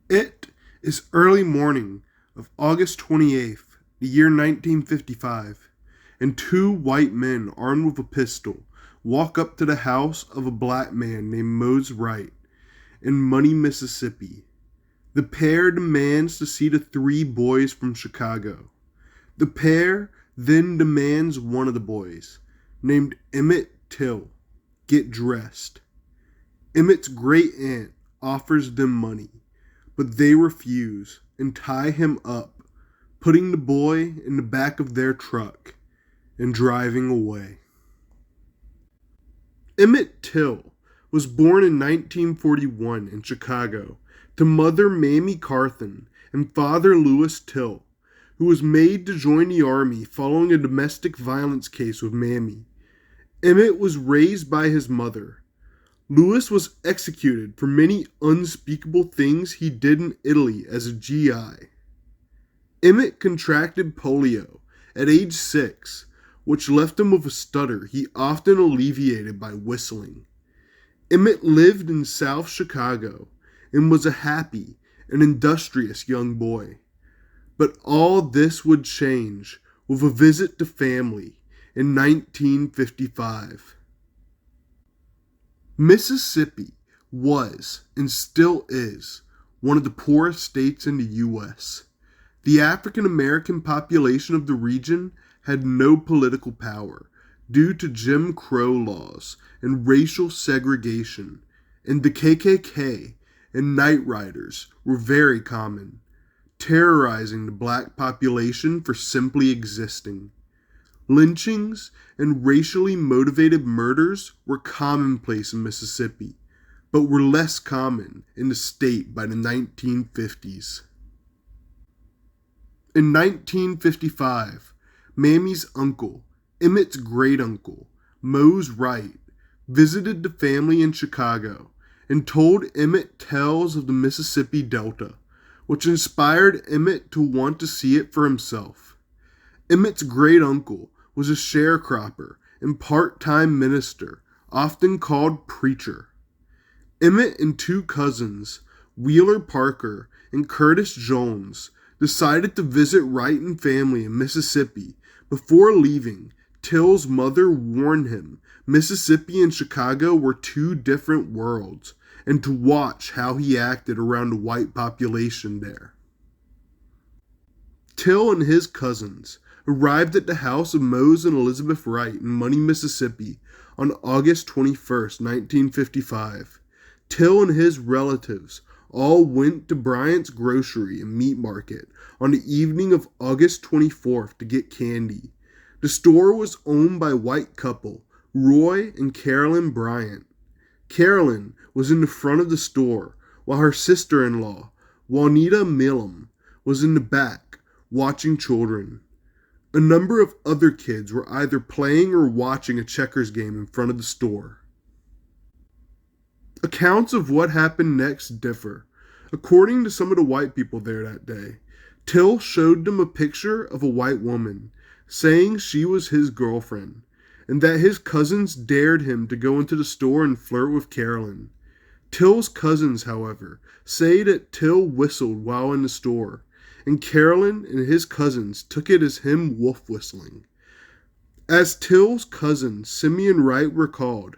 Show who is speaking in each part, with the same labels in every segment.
Speaker 1: It is early morning of August 28th, the year 1955, and two white men armed with a pistol walk up to the house of a black man named Mose Wright in Money, Mississippi. The pair demands to see the three boys from Chicago. The pair then demands one of the boys, named Emmett Till, get dressed. Emmett's great aunt offers them money, but they refuse and tie him up, putting the boy in the back of their truck and driving away. Emmett Till was born in 1941 in Chicago to mother Mamie Carthen and father Louis Till, who was made to join the army following a domestic violence case with Mamie. Emmett was raised by his mother. Louis was executed for many unspeakable things he did in Italy as a GI. Emmett contracted polio at age 6, which left him with a stutter he often alleviated by whistling. Emmett lived in South Chicago and was a happy and industrious young boy. But all this would change with a visit to family in 1955. Mississippi was, and still is, one of the poorest states in the U.S. The African American population of the region had no political power due to Jim Crow laws and racial segregation, and the KKK and Night Riders were very common, terrorizing the black population for simply existing. Lynchings and racially motivated murders were commonplace in Mississippi, but were less common in the state by the 1950s. In 1955, Mamie's uncle, Emmett's great-uncle, Mose Wright, visited the family in Chicago and told Emmett tales of the Mississippi Delta, which inspired Emmett to want to see it for himself. Emmett's great-uncle was a sharecropper and part-time minister, often called preacher. Emmett and two cousins, Wheeler Parker and Curtis Jones, decided to visit Wright and family in Mississippi. Before leaving, Till's mother warned him Mississippi and Chicago were two different worlds, and to watch how he acted around the white population there. Till and his cousins arrived at the house of Mose and Elizabeth Wright in Money, Mississippi on August 21st, 1955. Till and his relatives all went to Bryant's Grocery and Meat Market on the evening of August 24th to get candy. The store was owned by a white couple, Roy and Carolyn Bryant. Carolyn was in the front of the store, while her sister-in-law, Juanita Millam, was in the back, watching children. A number of other kids were either playing or watching a checkers game in front of the store. Accounts of what happened next differ. According to some of the white people there that day, Till showed them a picture of a white woman, saying she was his girlfriend, and that his cousins dared him to go into the store and flirt with Carolyn. Till's cousins, however, say that Till whistled while in the store, and Carolyn and his cousins took it as him wolf whistling. As Till's cousin, Simeon Wright, recalled,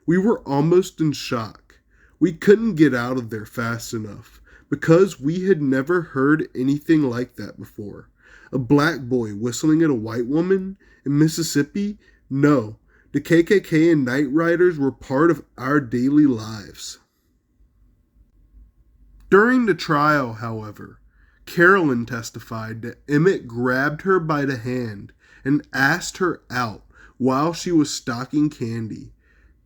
Speaker 1: "We were almost in shock. We couldn't get out of there fast enough, because we had never heard anything like that before. A black boy whistling at a white woman in Mississippi? No, the KKK and Night Riders were part of our daily lives." During the trial, however, Carolyn testified that Emmett grabbed her by the hand and asked her out while she was stocking candy,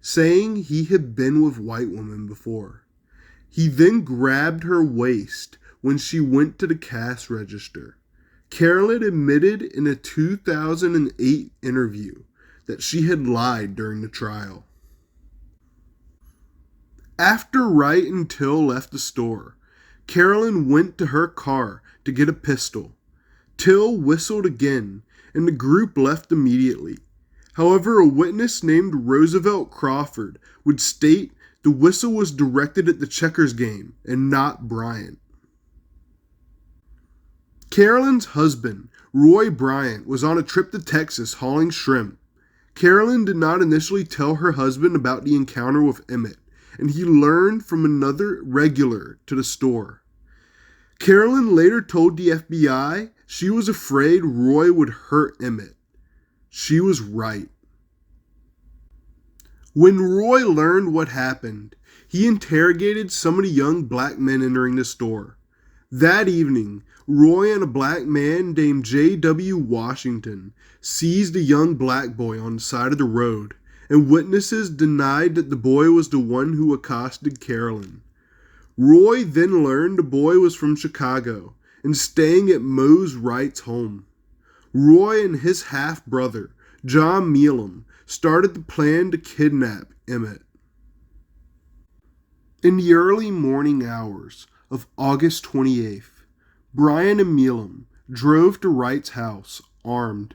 Speaker 1: saying he had been with white women before. He then grabbed her waist when she went to the cash register. Carolyn admitted in a 2008 interview that she had lied during the trial. After Wright and Till left the store, Carolyn went to her car to get a pistol. Till whistled again, and the group left immediately. However, a witness named Roosevelt Crawford would state the whistle was directed at the checkers game and not Bryant. Carolyn's husband, Roy Bryant, was on a trip to Texas hauling shrimp. Carolyn did not initially tell her husband about the encounter with Emmett, and he learned from another regular to the store. Carolyn later told the FBI she was afraid Roy would hurt Emmett. She was right. When Roy learned what happened, he interrogated some of the young black men entering the store. That evening, Roy and a black man named J.W. Washington seized a young black boy on the side of the road, and witnesses denied that the boy was the one who accosted Carolyn. Roy then learned the boy was from Chicago and staying at Mose Wright's home. Roy and his half-brother, John Mealham, started the plan to kidnap Emmett. In the early morning hours of August 28th, Brian and Mealham drove to Wright's house, armed.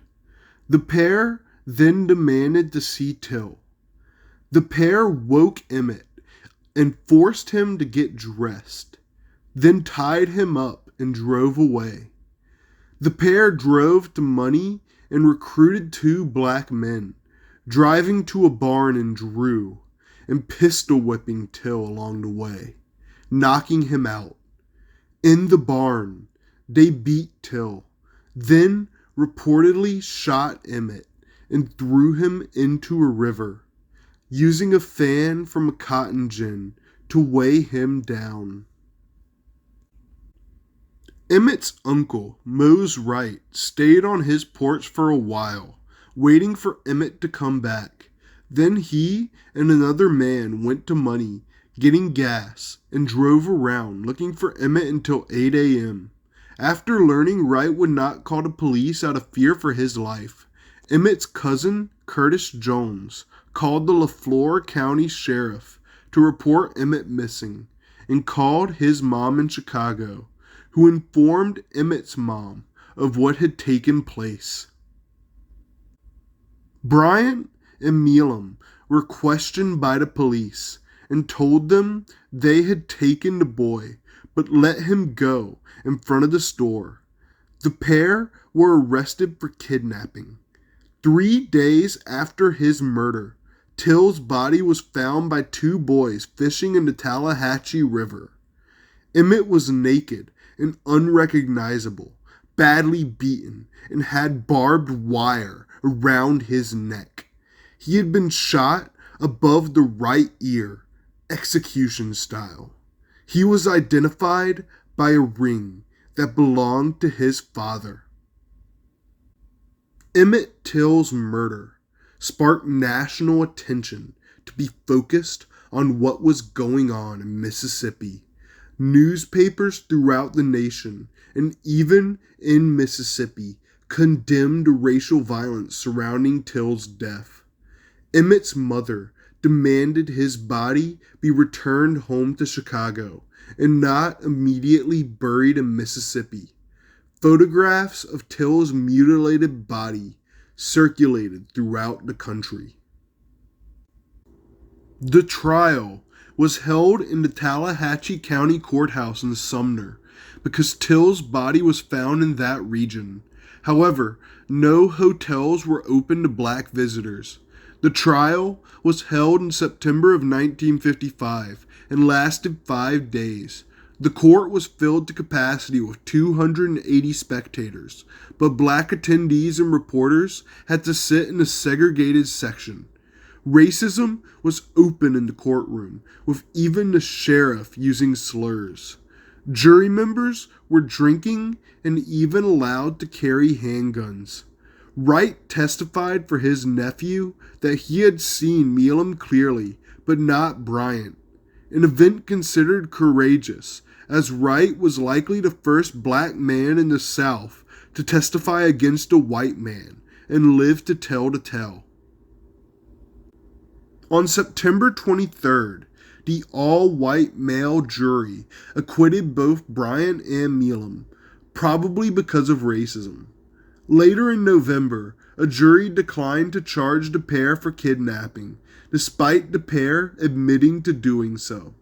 Speaker 1: The pair then demanded to see Till. The pair woke Emmett and forced him to get dressed, then tied him up and drove away. The pair drove to Money and recruited 2 black men, driving to a barn in Drew and pistol whipping Till along the way, knocking him out. In the barn, they beat Till, then reportedly shot Emmett and threw him into a river, using a fan from a cotton gin to weigh him down. Emmett's uncle, Mose Wright, stayed on his porch for a while, waiting for Emmett to come back. Then he and another man went to Money, getting gas, and drove around looking for Emmett until 8 a.m. After learning Wright would not call the police out of fear for his life, Emmett's cousin, Curtis Jones, called the LaFleur County Sheriff to report Emmett missing, and called his mom in Chicago, who informed Emmett's mom of what had taken place. Bryant and Mealham were questioned by the police and told them they had taken the boy but let him go in front of the store. The pair were arrested for kidnapping. 3 days after his murder, Till's body was found by 2 boys fishing in the Tallahatchie River. Emmett was naked and unrecognizable, badly beaten, and had barbed wire around his neck. He had been shot above the right ear, execution style. He was identified by a ring that belonged to his father. Emmett Till's murder sparked national attention to be focused on what was going on in Mississippi. Newspapers throughout the nation, and even in Mississippi, condemned racial violence surrounding Till's death. Emmett's mother demanded his body be returned home to Chicago and not immediately buried in Mississippi. Photographs of Till's mutilated body circulated throughout the country. The trial was held in the Tallahatchie County Courthouse in Sumner because Till's body was found in that region. However, no hotels were open to black visitors. The trial was held in September of 1955 and lasted 5 days. The court was filled to capacity with 280 spectators, but black attendees and reporters had to sit in a segregated section. Racism was open in the courtroom, with even the sheriff using slurs. Jury members were drinking and even allowed to carry handguns. Wright testified for his nephew that he had seen Mealham clearly, but not Bryant, an event considered courageous, as Wright was likely the first black man in the South to testify against a white man and live to tell the tale. On September 23rd, the all-white male jury acquitted both Bryant and Mealham, probably because of racism. Later in November, a jury declined to charge the pair for kidnapping, despite the pair admitting to doing so.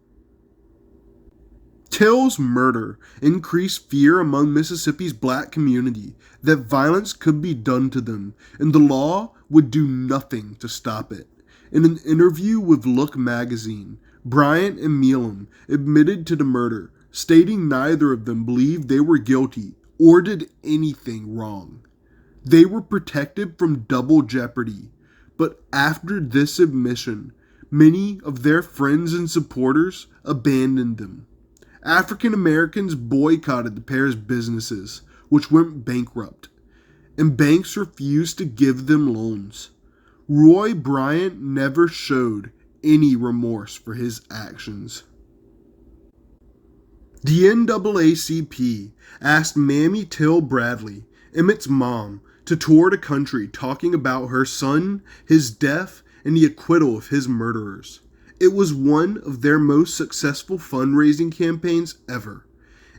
Speaker 1: Till's murder increased fear among Mississippi's black community that violence could be done to them, and the law would do nothing to stop it. In an interview with Look magazine, Bryant and Milam admitted to the murder, stating neither of them believed they were guilty or did anything wrong. They were protected from double jeopardy, but after this admission, many of their friends and supporters abandoned them. African Americans boycotted the pair's businesses, which went bankrupt, and banks refused to give them loans. Roy Bryant never showed any remorse for his actions. The NAACP asked Mamie Till Bradley, Emmett's mom, to tour the country talking about her son, his death, and the acquittal of his murderers. It was one of their most successful fundraising campaigns ever.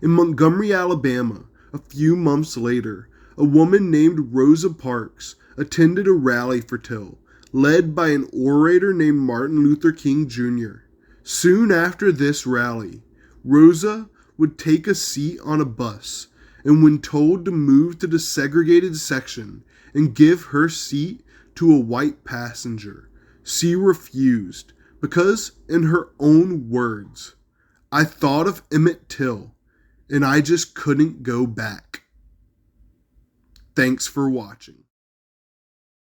Speaker 1: In Montgomery, Alabama, a few months later, a woman named Rosa Parks attended a rally for Till, led by an orator named Martin Luther King Jr. Soon after this rally, Rosa would take a seat on a bus, and when told to move to the segregated section and give her seat to a white passenger, she refused because, in her own words, "I thought of Emmett Till, and I just couldn't go back." Thanks for watching.